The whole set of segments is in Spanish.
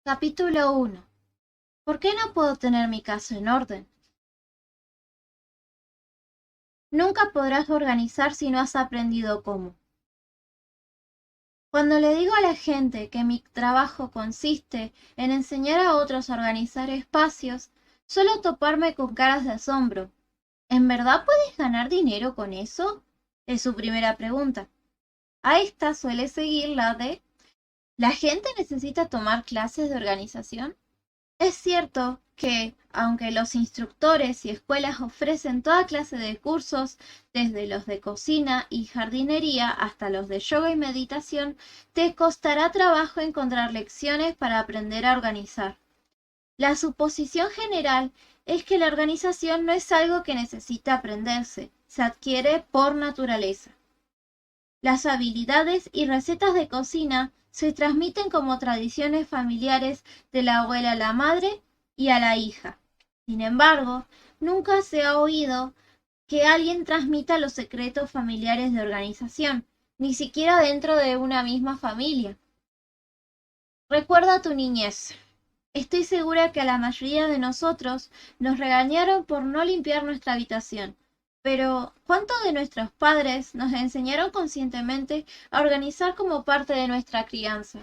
Capítulo 1. ¿Por qué no puedo tener mi casa en orden? Nunca podrás organizar si no has aprendido cómo. Cuando le digo a la gente que mi trabajo consiste en enseñar a otros a organizar espacios, suelo toparme con caras de asombro. ¿En verdad puedes ganar dinero con eso? Es su primera pregunta. A esta suele seguir la de ¿la gente necesita tomar clases de organización? Es cierto que, aunque los instructores y escuelas ofrecen toda clase de cursos, desde los de cocina y jardinería hasta los de yoga y meditación, te costará trabajo encontrar lecciones para aprender a organizar. La suposición general es que la organización no es algo que necesita aprenderse, se adquiere por naturaleza. Las habilidades y recetas de cocina se transmiten como tradiciones familiares de la abuela a la madre y a la hija. Sin embargo, nunca se ha oído que alguien transmita los secretos familiares de organización, ni siquiera dentro de una misma familia. Recuerda tu niñez. Estoy segura que a la mayoría de nosotros nos regañaron por no limpiar nuestra habitación. Pero, ¿cuántos de nuestros padres nos enseñaron conscientemente a organizar como parte de nuestra crianza?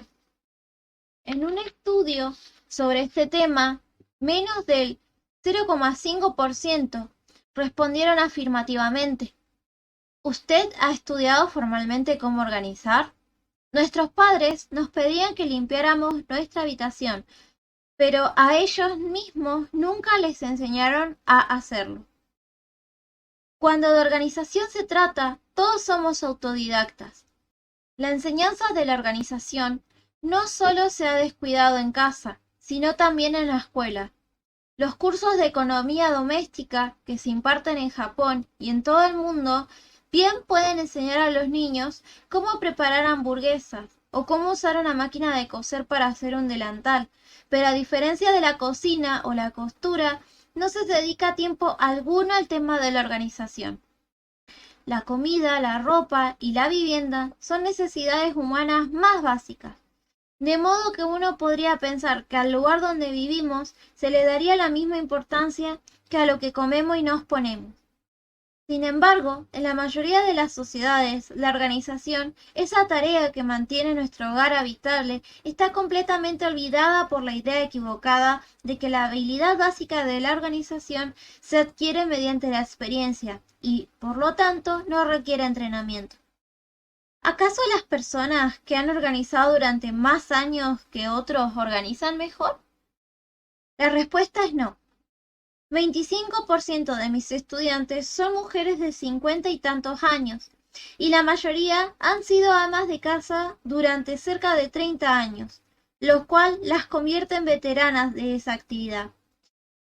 En un estudio sobre este tema, menos del 0,5% respondieron afirmativamente. ¿Usted ha estudiado formalmente cómo organizar? Nuestros padres nos pedían que limpiáramos nuestra habitación, pero a ellos mismos nunca les enseñaron a hacerlo. Cuando de organización se trata, todos somos autodidactas. La enseñanza de la organización no solo se ha descuidado en casa, sino también en la escuela. Los cursos de economía doméstica que se imparten en Japón y en todo el mundo bien pueden enseñar a los niños cómo preparar hamburguesas o cómo usar una máquina de coser para hacer un delantal, pero a diferencia de la cocina o la costura, no se dedica tiempo alguno al tema de la organización. La comida, la ropa y la vivienda son necesidades humanas más básicas. De modo que uno podría pensar que al lugar donde vivimos se le daría la misma importancia que a lo que comemos y nos ponemos. Sin embargo, en la mayoría de las sociedades, la organización, esa tarea que mantiene nuestro hogar habitable, está completamente olvidada por la idea equivocada de que la habilidad básica de la organización se adquiere mediante la experiencia y, por lo tanto, no requiere entrenamiento. ¿Acaso las personas que han organizado durante más años que otros organizan mejor? La respuesta es no. 25% de mis estudiantes son mujeres de 50 y tantos años, y la mayoría han sido amas de casa durante cerca de 30 años, lo cual las convierte en veteranas de esa actividad.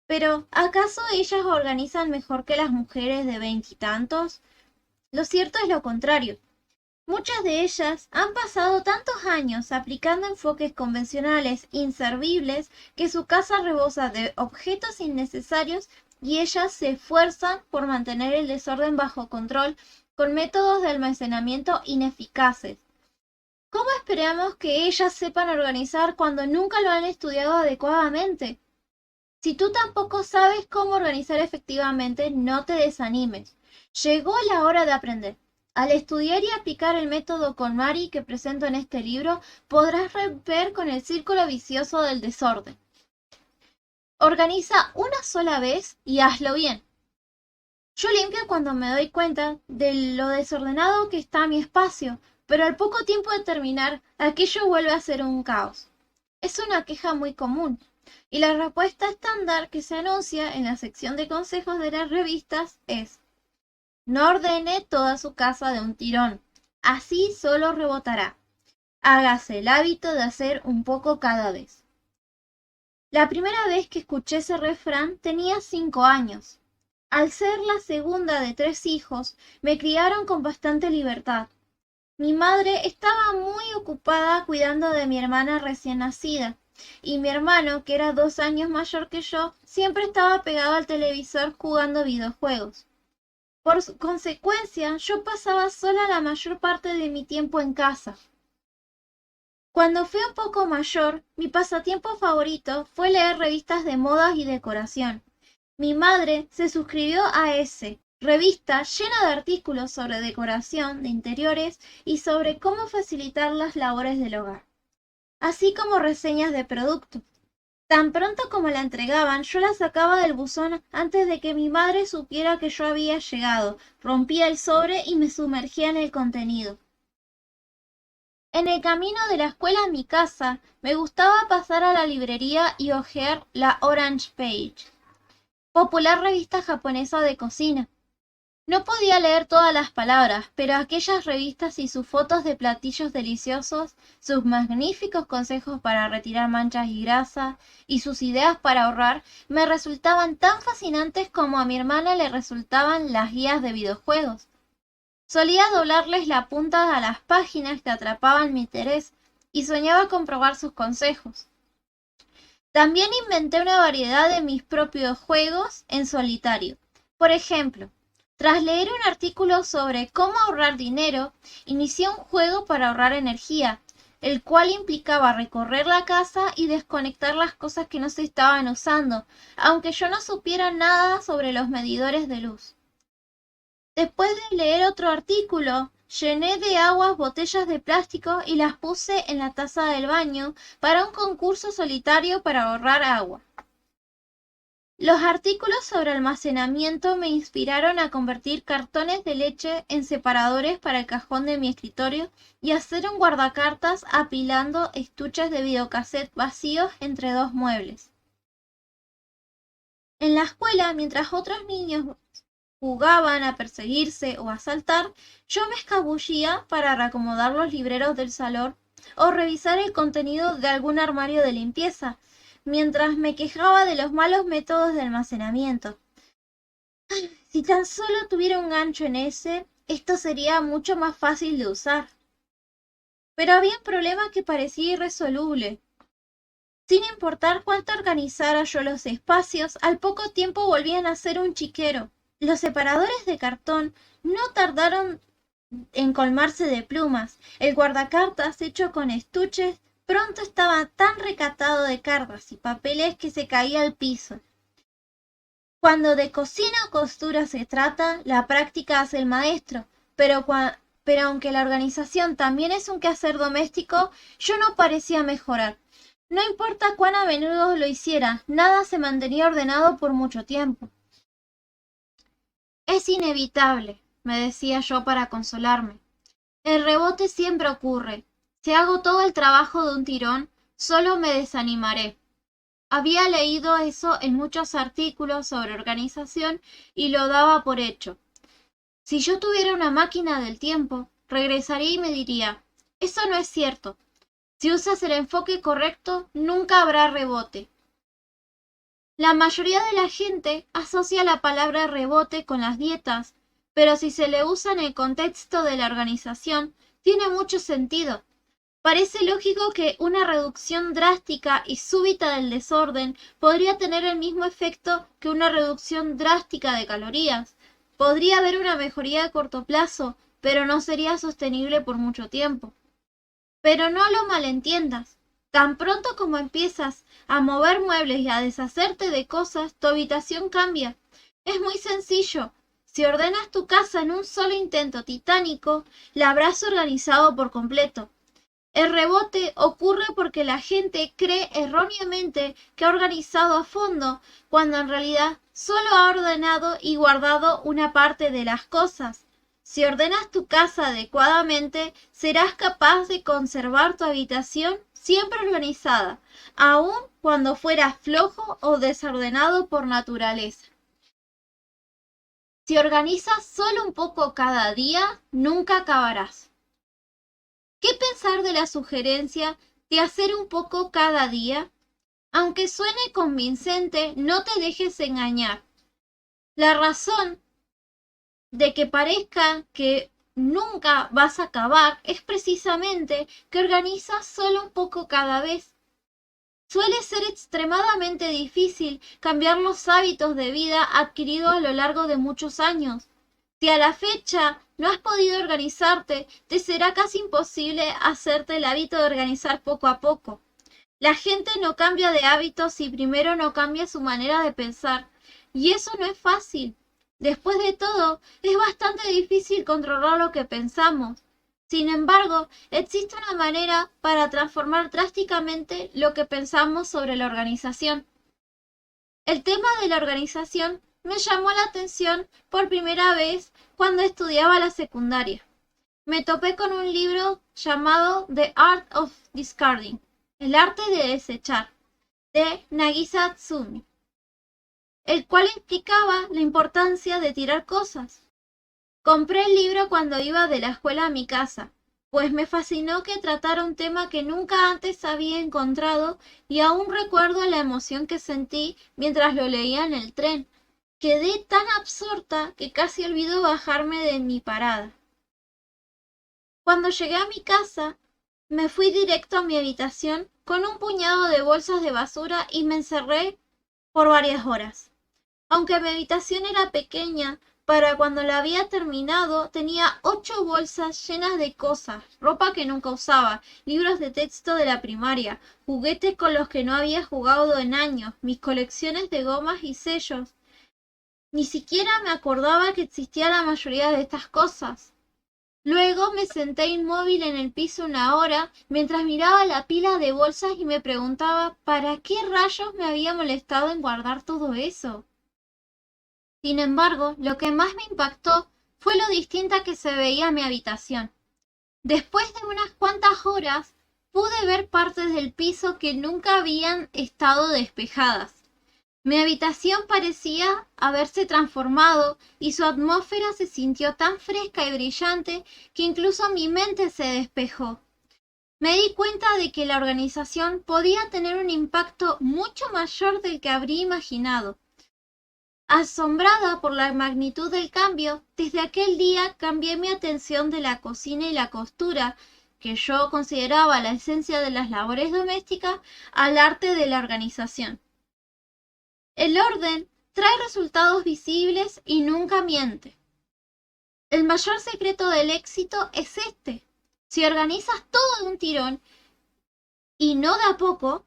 Pero, ¿acaso ellas organizan mejor que las mujeres de veintitantos? Lo cierto es lo contrario. Muchas de ellas han pasado tantos años aplicando enfoques convencionales inservibles que su casa rebosa de objetos innecesarios y ellas se esfuerzan por mantener el desorden bajo control con métodos de almacenamiento ineficaces. ¿Cómo esperamos que ellas sepan organizar cuando nunca lo han estudiado adecuadamente? Si tú tampoco sabes cómo organizar efectivamente, no te desanimes. Llegó la hora de aprender. Al estudiar y aplicar el método KonMari que presento en este libro, podrás romper con el círculo vicioso del desorden. Organiza una sola vez y hazlo bien. Yo limpio cuando me doy cuenta de lo desordenado que está mi espacio, pero al poco tiempo de terminar, aquello vuelve a ser un caos. Es una queja muy común, y la respuesta estándar que se anuncia en la sección de consejos de las revistas es: no ordene toda su casa de un tirón, así solo rebotará. Hágase el hábito de hacer un poco cada vez. La primera vez que escuché ese refrán tenía 5 años. Al ser la segunda de 3 hijos, me criaron con bastante libertad. Mi madre estaba muy ocupada cuidando de mi hermana recién nacida, y mi hermano, que era 2 años mayor que yo, siempre estaba pegado al televisor jugando videojuegos. Por consecuencia, yo pasaba sola la mayor parte de mi tiempo en casa. Cuando fui un poco mayor, mi pasatiempo favorito fue leer revistas de modas y decoración. Mi madre se suscribió a ese revista llena de artículos sobre decoración de interiores y sobre cómo facilitar las labores del hogar, así como reseñas de productos. Tan pronto como la entregaban, yo la sacaba del buzón antes de que mi madre supiera que yo había llegado, rompía el sobre y me sumergía en el contenido. En el camino de la escuela a mi casa, me gustaba pasar a la librería y hojear la Orange Page, popular revista japonesa de cocina. No podía leer todas las palabras, pero aquellas revistas y sus fotos de platillos deliciosos, sus magníficos consejos para retirar manchas y grasa, y sus ideas para ahorrar, me resultaban tan fascinantes como a mi hermana le resultaban las guías de videojuegos. Solía doblarles la punta a las páginas que atrapaban mi interés, y soñaba con probar sus consejos. También inventé una variedad de mis propios juegos en solitario. Por ejemplo, tras leer un artículo sobre cómo ahorrar dinero, inicié un juego para ahorrar energía, el cual implicaba recorrer la casa y desconectar las cosas que no se estaban usando, aunque yo no supiera nada sobre los medidores de luz. Después de leer otro artículo, llené de agua botellas de plástico y las puse en la taza del baño para un concurso solitario para ahorrar agua. Los artículos sobre almacenamiento me inspiraron a convertir cartones de leche en separadores para el cajón de mi escritorio y hacer un guardacartas apilando estuches de videocassette vacíos entre dos muebles. En la escuela, mientras otros niños jugaban a perseguirse o a saltar, yo me escabullía para reacomodar los libreros del salón o revisar el contenido de algún armario de limpieza, mientras me quejaba de los malos métodos de almacenamiento. Si tan solo tuviera un gancho en ese, esto sería mucho más fácil de usar. Pero había un problema que parecía irresoluble. Sin importar cuánto organizara yo los espacios, al poco tiempo volvían a ser un chiquero. Los separadores de cartón no tardaron en colmarse de plumas. El guardacartas hecho con estuches pronto estaba tan recatado de cartas y papeles que se caía al piso. Cuando de cocina o costura se trata, la práctica hace el maestro, pero aunque la organización también es un quehacer doméstico, yo no parecía mejorar. No importa cuán a menudo lo hiciera, nada se mantenía ordenado por mucho tiempo. Es inevitable, me decía yo para consolarme. El rebote siempre ocurre. Si hago todo el trabajo de un tirón, solo me desanimaré. Había leído eso en muchos artículos sobre organización y lo daba por hecho. Si yo tuviera una máquina del tiempo, regresaría y me diría, eso no es cierto. Si usas el enfoque correcto, nunca habrá rebote. La mayoría de la gente asocia la palabra rebote con las dietas, pero si se le usa en el contexto de la organización, tiene mucho sentido. Parece lógico que una reducción drástica y súbita del desorden podría tener el mismo efecto que una reducción drástica de calorías. Podría haber una mejoría a corto plazo, pero no sería sostenible por mucho tiempo. Pero no lo malentiendas. Tan pronto como empiezas a mover muebles y a deshacerte de cosas, tu habitación cambia. Es muy sencillo. Si ordenas tu casa en un solo intento titánico, la habrás organizado por completo. El rebote ocurre porque la gente cree erróneamente que ha organizado a fondo, cuando en realidad solo ha ordenado y guardado una parte de las cosas. Si ordenas tu casa adecuadamente, serás capaz de conservar tu habitación siempre organizada, aun cuando fueras flojo o desordenado por naturaleza. Si organizas solo un poco cada día, nunca acabarás. ¿Qué pensar de la sugerencia de hacer un poco cada día? Aunque suene convincente, no te dejes engañar. La razón de que parezca que nunca vas a acabar es precisamente que organizas solo un poco cada vez. Suele ser extremadamente difícil cambiar los hábitos de vida adquiridos a lo largo de muchos años. Si a la fecha no has podido organizarte, te será casi imposible hacerte el hábito de organizar poco a poco. La gente no cambia de hábitos si primero no cambia su manera de pensar, y eso no es fácil. Después de todo, es bastante difícil controlar lo que pensamos. Sin embargo, existe una manera para transformar drásticamente lo que pensamos sobre la organización. El tema de la organización me llamó la atención por primera vez cuando estudiaba la secundaria. Me topé con un libro llamado The Art of Discarding, el arte de desechar, de Nagisa Tsumi, el cual explicaba la importancia de tirar cosas. Compré el libro cuando iba de la escuela a mi casa, pues me fascinó que tratara un tema que nunca antes había encontrado y aún recuerdo la emoción que sentí mientras lo leía en el tren. Quedé tan absorta que casi olvidó bajarme de mi parada. Cuando llegué a mi casa, me fui directo a mi habitación con un puñado de bolsas de basura y me encerré por varias horas. Aunque mi habitación era pequeña, para cuando la había terminado tenía 8 bolsas llenas de cosas, ropa que nunca usaba, libros de texto de la primaria, juguetes con los que no había jugado en años, mis colecciones de gomas y sellos. Ni siquiera me acordaba que existía la mayoría de estas cosas. Luego me senté inmóvil en el piso una hora mientras miraba la pila de bolsas y me preguntaba ¿para qué rayos me había molestado en guardar todo eso? Sin embargo, lo que más me impactó fue lo distinta que se veía mi habitación. Después de unas cuantas horas, pude ver partes del piso que nunca habían estado despejadas. Mi habitación parecía haberse transformado y su atmósfera se sintió tan fresca y brillante que incluso mi mente se despejó. Me di cuenta de que la organización podía tener un impacto mucho mayor del que habría imaginado. Asombrada por la magnitud del cambio, desde aquel día cambié mi atención de la cocina y la costura, que yo consideraba la esencia de las labores domésticas, al arte de la organización. El orden trae resultados visibles y nunca miente. El mayor secreto del éxito es este. Si organizas todo de un tirón y no de a poco,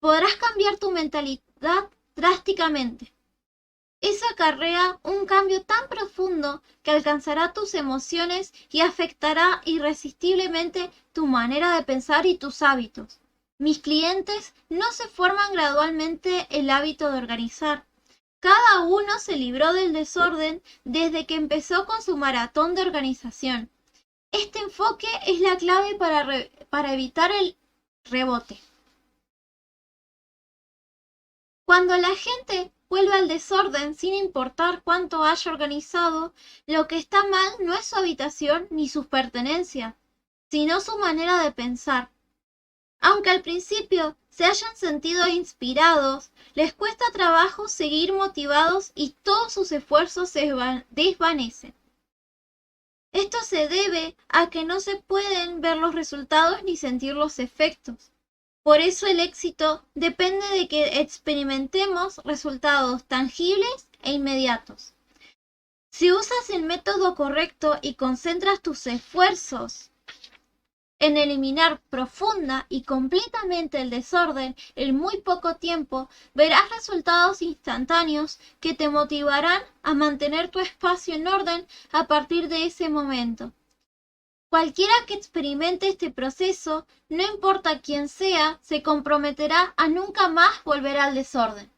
podrás cambiar tu mentalidad drásticamente. Eso acarrea un cambio tan profundo que alcanzará tus emociones y afectará irresistiblemente tu manera de pensar y tus hábitos. Mis clientes no se forman gradualmente el hábito de organizar. Cada uno se libró del desorden desde que empezó con su maratón de organización. Este enfoque es la clave para evitar el rebote. Cuando la gente vuelve al desorden sin importar cuánto haya organizado, lo que está mal no es su habitación ni sus pertenencias, sino su manera de pensar. Aunque al principio se hayan sentido inspirados, les cuesta trabajo seguir motivados y todos sus esfuerzos se desvanecen. Esto se debe a que no se pueden ver los resultados ni sentir los efectos. Por eso el éxito depende de que experimentemos resultados tangibles e inmediatos. Si usas el método correcto y concentras tus esfuerzos en eliminar profunda y completamente el desorden en muy poco tiempo, verás resultados instantáneos que te motivarán a mantener tu espacio en orden a partir de ese momento. Cualquiera que experimente este proceso, no importa quién sea, se comprometerá a nunca más volver al desorden.